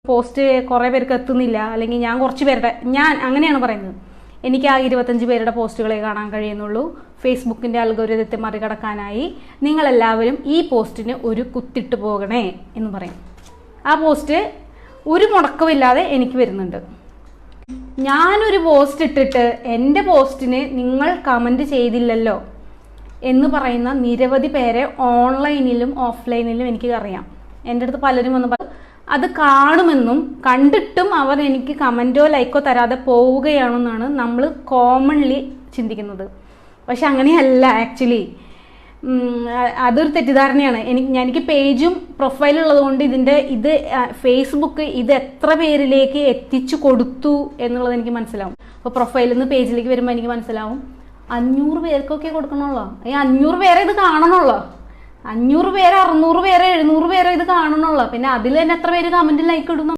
Post കുറേ പേർക്ക് എത്തുന്നില്ല, അല്ലെങ്കിൽ ഞാൻ കുറച്ച് പേരുടെ, ഞാൻ അങ്ങനെയാണ് പറയുന്നത്, എനിക്ക് ആ 25 പേരുടെ പോസ്റ്റുകളെ കാണാൻ കഴിയുന്നുള്ളൂ. ഫേസ്ബുക്കിൻ്റെ അൽഗോരിതത്തെ മറികടക്കാനായി നിങ്ങളെല്ലാവരും ഈ പോസ്റ്റിന് ഒരു കുത്തിട്ട് പോകണേ എന്ന് പറയും. ആ പോസ്റ്റ് ഒരു മുടക്കമില്ലാതെ എനിക്ക് വരുന്നുണ്ട്. ഞാനൊരു പോസ്റ്റ് ഇട്ടിട്ട് എൻ്റെ പോസ്റ്റിന് നിങ്ങൾ കമൻറ്റ് ചെയ്തില്ലല്ലോ എന്ന് പറയുന്ന നിരവധി പേരെ ഓൺലൈനിലും ഓഫ്ലൈനിലും എനിക്ക് അറിയാം. എൻ്റെ അടുത്ത് പലരും വന്ന് അത് കാണുമെന്നും കണ്ടിട്ടും അവർ എനിക്ക് കമൻറ്റോ ലൈക്കോ തരാതെ പോവുകയാണെന്നാണ് നമ്മൾ കോമൺലി ചിന്തിക്കുന്നത്. പക്ഷെ അങ്ങനെയല്ല. ആക്ച്വലി അതൊരു തെറ്റിദ്ധാരണയാണ്. എനിക്ക് പേജും പ്രൊഫൈലും ഉള്ളത് കൊണ്ട് ഇത് ഫേസ്ബുക്ക് ഇത് എത്ര പേരിലേക്ക് എത്തിച്ചു കൊടുത്തു എന്നുള്ളത് എനിക്ക് മനസ്സിലാവും. അപ്പോൾ പ്രൊഫൈലിൽ നിന്ന് പേജിലേക്ക് വരുമ്പോൾ എനിക്ക് മനസ്സിലാവും 500 പേർക്കൊക്കെ കൊടുക്കണമല്ലോ. ഈ 500 പേരെ ഇത് കാണണമല്ലോ. 500 പേര് 600 പേര് 700 പേരെ ഇത് കാണണമല്ലോ. പിന്നെ അതിൽ തന്നെ എത്ര പേര് കമൻറ്റ് ലൈക്ക് ഇടുന്നു.